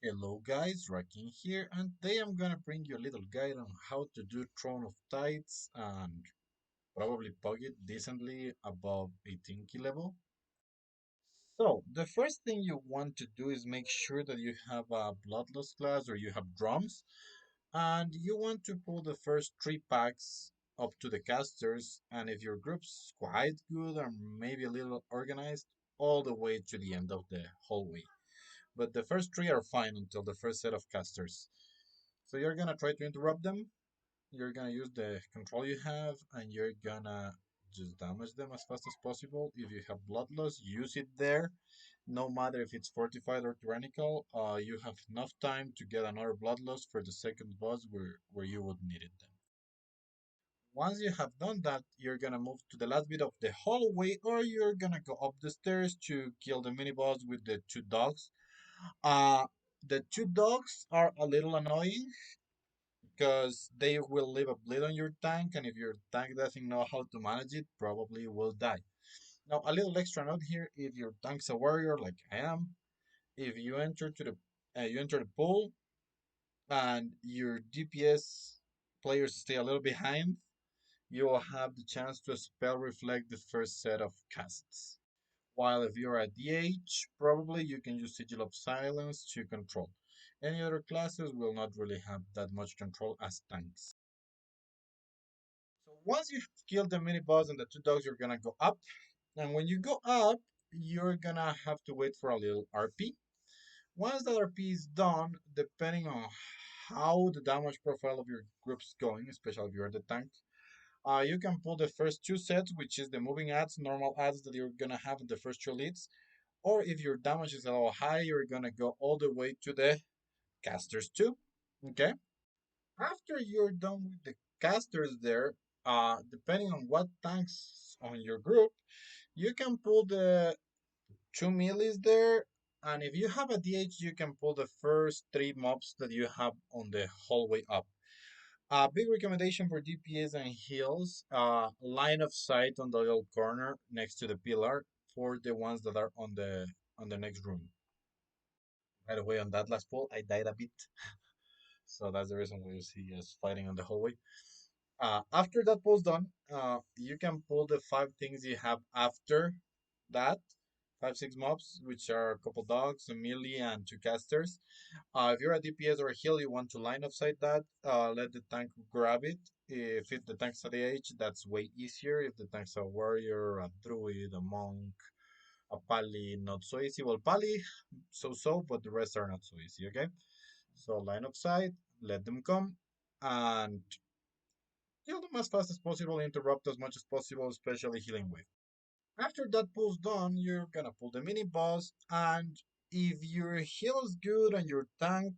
Hello guys, Rakin here, and today I'm gonna bring you a little guide on how to do Throne of Tides and probably pug it decently above 18 key level. So, the first thing you want to do is make sure that you have a Bloodlust class or you have drums, and you want to pull the first three packs up to the casters, and if your group's quite good or maybe a little organized, all the way to the end of the hallway. But the first three are fine until the first set of casters. So you're gonna try to interrupt them. You're gonna use the control you have, and you're gonna just damage them as fast as possible. If you have bloodlust, use it there. No matter if it's fortified or tyrannical, you have enough time to get another bloodlust for the second boss where you would need it then. Once you have done that, you're gonna move to the last bit of the hallway, or you're gonna go up the stairs to kill the mini boss with the two dogs. Uh, the two dogs are a little annoying because they will leave a bleed on your tank, and if your tank doesn't know how to manage it, probably will die. Now, a little extra note here: if your tank's a warrior like I am, if you enter to the you enter the pool and your DPS players stay a little behind, you will have the chance to spell reflect the first set of casts. While if you're a DH, probably you can use Sigil of Silence to control. Any other classes will not really have that much control as tanks. So once you've killed the mini boss and the two dogs, you're gonna go up. And when you go up, you're gonna have to wait for a little RP. Once the RP is done, depending on how the damage profile of your group's going, especially if you're the tank, you can pull the first two sets, which is the moving ads, normal ads that you're gonna have in the first two leads. Or if your damage is a little high, you're gonna go all the way to the casters too. Okay. After you're done with the casters there, depending on what tanks on your group, you can pull the two melees there. And if you have a DH, you can pull the first three mobs that you have on the hallway up. A big recommendation for DPS and heals, line of sight on the little corner next to the pillar for the ones that are on the next room. By the way, on that last pull, I died a bit, so that's the reason why you see us fighting on the hallway. After that pull's done, you can pull the five things you have after that. Five, six mobs, which are a couple dogs, a melee, and two casters. If you're a DPS or a heal, you want to line of sight that. Let the tank grab it. If the tank's a DH, that's way easier. If the tank's a warrior, a druid, a monk, a pally, not so easy. Well, pally, so, but the rest are not so easy, okay? So line of sight, let them come, and kill them as fast as possible, interrupt as much as possible, especially healing wave. After that pull's done, you're gonna pull the mini boss, and if your heal is good and your tank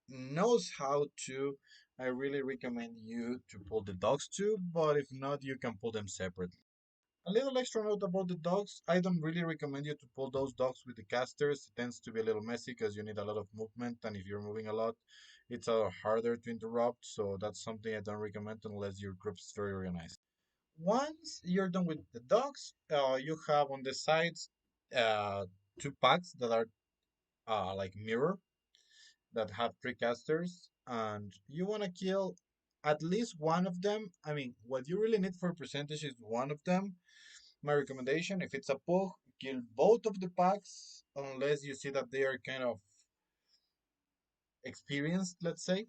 knows how to, I really recommend you to pull the dogs too, but if not, you can pull them separately. A little extra note about the dogs, I don't really recommend you to pull those dogs with the casters. It tends to be a little messy because you need a lot of movement, and if you're moving a lot, it's harder to interrupt, so that's something I don't recommend unless your group's very organized. Once you're done with the dogs, you have on the sides uh, two packs that are like mirror that have three casters, and you want to kill at least one of them. I mean, what you really need for percentage is one of them. My recommendation, if it's a pug, kill both of the packs unless you see that they are kind of experienced, let's say,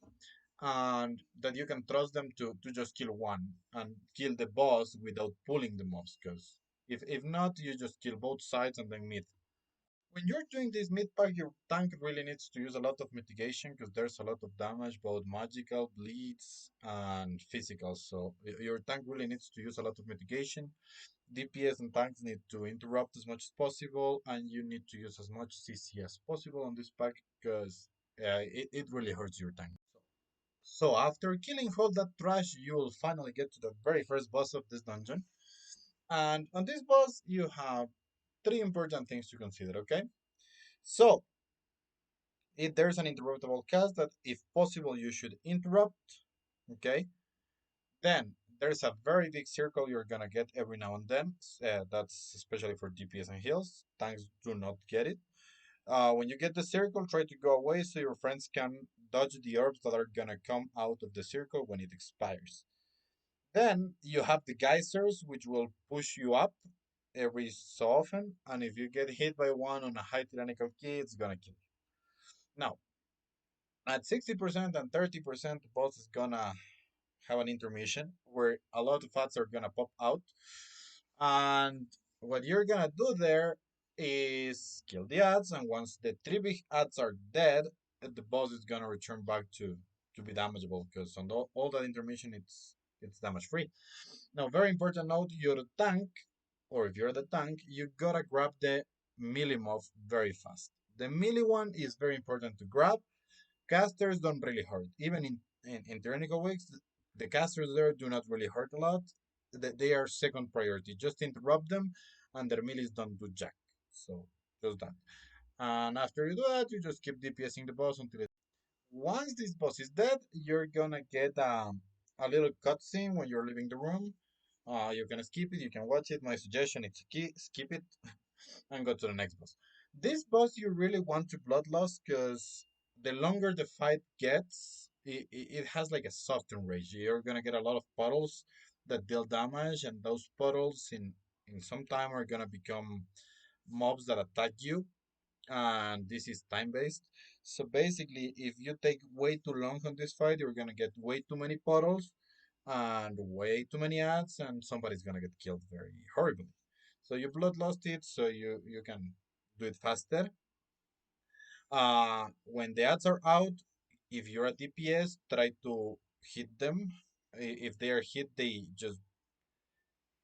and that you can trust them to just kill one and kill the boss without pulling the mobs. Because if not, you just kill both sides and then mid. When you're doing this mid pack, your tank really needs to use a lot of mitigation because there's a lot of damage, both magical, bleeds, and physical. So your tank really needs to use a lot of mitigation. DPS and tanks need to interrupt as much as possible, and you need to use as much CC as possible on this pack because it really hurts your tank. So after killing all that trash, you will finally get to the very first boss of this dungeon. And on this boss, you have three important things to consider, okay? So, if there's an interruptible cast that, if possible, you should interrupt, okay? Then there's a very big circle you're gonna get every now and then. That's especially for DPS and heals. Tanks do not get it. When you get the circle, try to go away so your friends can dodge the orbs that are gonna come out of the circle when it expires. Then you have the geysers, which will push you up every so often, and if you get hit by one on a high tyrannical key, it's gonna kill you. Now, at 60% and 30%, the boss is gonna have an intermission where a lot of fats are gonna pop out. And what you're gonna do there is kill the ads, and once the three big ads are dead, the boss is gonna return back to be damageable because on all that intermission it's damage free. Now, very important note: your tank, or if you're the tank, you gotta grab the melee mob very fast. The melee one is very important to grab. Casters don't really hurt. Even in tyrannical weeks, the casters there do not really hurt a lot. They are second priority. Just interrupt them, and their melees don't do jack. So just that. And after you do that, you just keep DPSing the boss until it. Once this boss is dead, you're gonna get a little cutscene when you're leaving the room. You can skip it. You can watch it. My suggestion is to skip it and go to the next boss. This boss you really want to bloodlust because the longer the fight gets, it has like a soften rage. You're gonna get a lot of puddles that deal damage, and those puddles in some time are gonna become mobs that attack you. And this is time based. So basically, if you take way too long on this fight, you're gonna get way too many puddles and way too many ads, and somebody's gonna get killed very horribly. So you bloodlust it so you can do it faster. When the ads are out, if you're a DPS, try to hit them. If they are hit, they just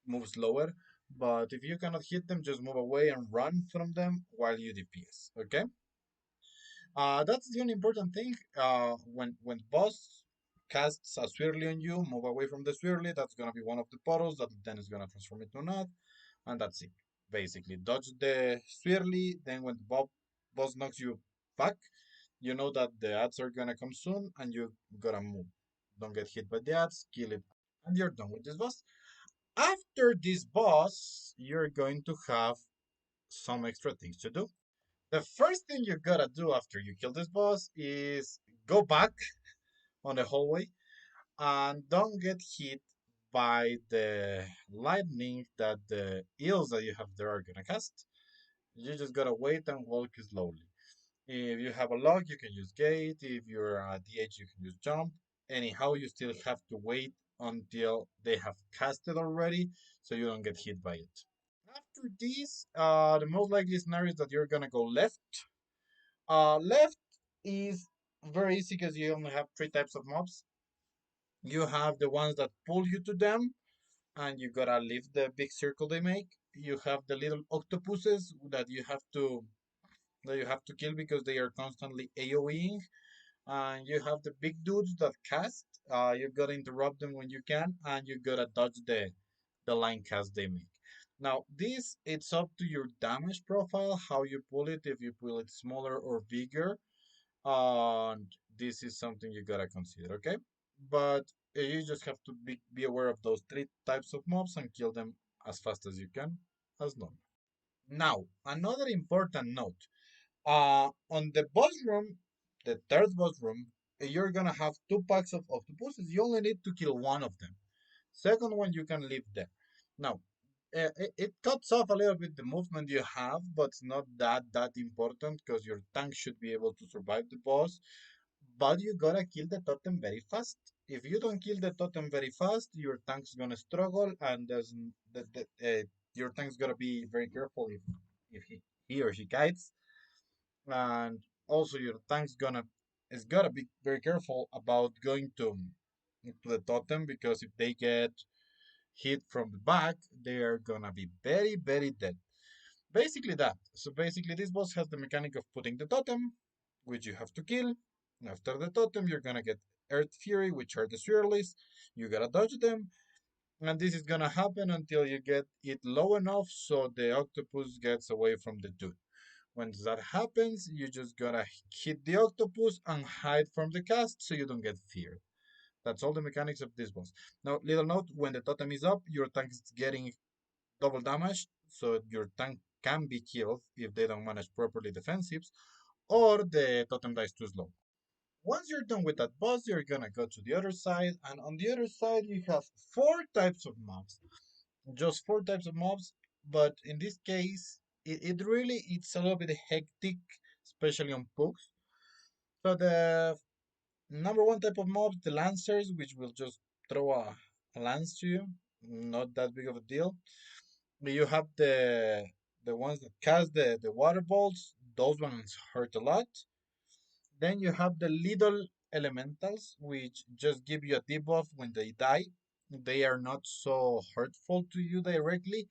move slower. But if you cannot hit them, just move away and run from them while you DPS. Okay? That's the only important thing. When boss casts a swirly on you, move away from the swirly. That's gonna be one of the puddles that then is gonna transform into an ad, and that's it. Basically, dodge the swirly. Then when the boss knocks you back, you know that the ads are gonna come soon, and you gotta move. Don't get hit by the ads. Kill it, and you're done with this boss. After this boss, you're going to have some extra things to do. The first thing you gotta do after you kill this boss is go back on the hallway and don't get hit by the lightning that the eels that you have there are gonna cast. You just gotta wait and walk slowly. If you have a lock, you can use gate. If you're a DH, you can use jump. Anyhow, you still have to wait until they have casted already so you don't get hit by it. After this, the most likely scenario is that you're gonna go left. Left is very easy because you only have three types of mobs. You have the ones that pull you to them, and you gotta leave the big circle they make. You have the little octopuses that you have to kill because they are constantly AoEing. And you have the big dudes that cast. You gotta interrupt them when you can, and you gotta dodge the line cast they make. Now, this it's up to your damage profile, how you pull it, if you pull it smaller or bigger. And this is something you gotta consider, okay? But you just have to be aware of those three types of mobs and kill them as fast as you can, as normal. Now, another important note. On the boss room, the third boss room, you're gonna have two packs of octopuses. You only need to kill one of them. Second one, you can leave there. Now, it cuts off a little bit the movement you have, but it's not that important because your tank should be able to survive the boss. But you gotta kill the totem very fast. If you don't kill the totem very fast, your tank's gonna struggle, and your tank's gotta be very careful if he or she kites, and also your tank's gonna is gotta be very careful about going to the totem because if they get hit from the back, they are gonna be very dead. Basically that. So basically this boss has the mechanic of putting the totem, which you have to kill. After the totem, you're gonna get Earth Fury, which are the swirlies. You gotta dodge them. And this is gonna happen until you get it low enough so the octopus gets away from the dude. Once that happens, you just gotta hit the octopus and hide from the cast so you don't get feared. That's all the mechanics of this boss. Now, little note, when the totem is up, your tank is getting double damage, so your tank can be killed if they don't manage properly defensives, or the totem dies too slow. Once you're done with that boss, you're gonna go to the other side, and on the other side you have four types of mobs. Just four types of mobs, but in this case, it really it's a little bit hectic, especially on pugs. So the number one type of mobs, the lancers, which will just throw a lance to you, not that big of a deal. You have the ones that cast the water bolts, those ones hurt a lot. Then you have the little elementals, which just give you a debuff when they die. They are not so hurtful to you directly,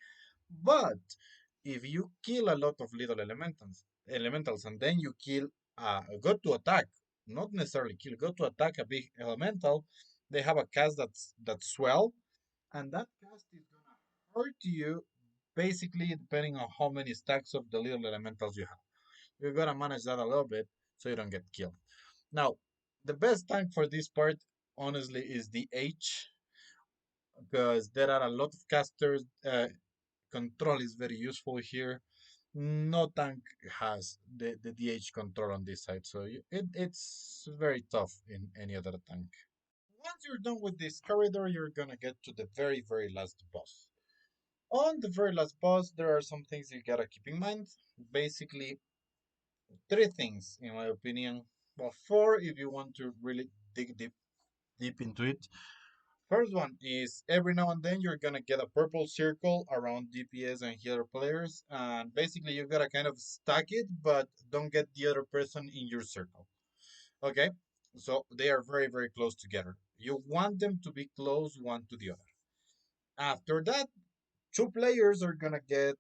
but if you kill a lot of little elementals, and then you kill, go to attack, not necessarily kill, go to attack a big elemental, they have a cast that's swell, and that cast is gonna hurt you basically depending on how many stacks of the little elementals you have. You gotta manage that a little bit so you don't get killed. Now, the best tank for this part, honestly, is the H, because there are a lot of casters. Control is very useful here. No tank has the DH control on this side, so it's very tough in any other tank. Once you're done with this corridor, you're gonna get to the very, very last boss. On the very last boss, there are some things you gotta keep in mind. Basically, three things, in my opinion. Well, four if you want to really dig deep into it. First one is every now and then you're gonna get a purple circle around DPS and healer players, and basically you gotta kind of stack it, but don't get the other person in your circle. Okay, so they are very very close together. You want them to be close one to the other. After that, two players are gonna get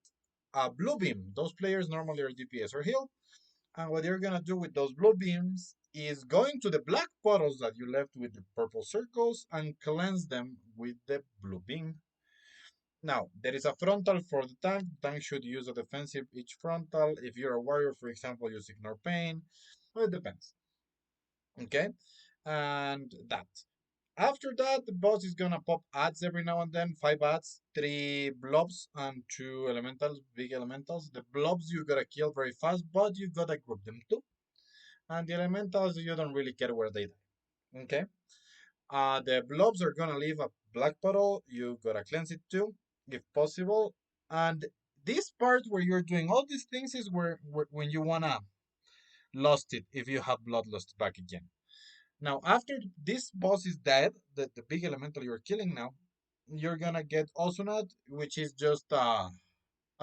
a blue beam. Those players normally are DPS or heal, and what you're gonna do with those blue beams is going to the black puddles that you left with the purple circles and cleanse them with the blue beam. Now, there is a frontal for the tank. The tank should use a defensive each frontal. If you're a warrior, for example, use ignore pain. Well, it depends. Okay? And that. After that, the boss is gonna pop adds every now and then. 5 adds, 3 blobs, and 2 elementals, big elementals. The blobs you gotta kill very fast, but you gotta group them too. And the elementals, you don't really care where they die. Okay? The blobs are gonna leave a black puddle. You gotta cleanse it too, if possible. And this part where you're doing all these things is where when you wanna lost it if you have bloodlust back again. Now, after this boss is dead, the big elemental you're killing now, you're gonna get Osunat, which is just a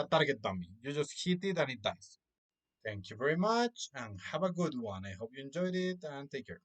target dummy. You just hit it and it dies. Thank you very much and have a good one. I hope you enjoyed it and take care.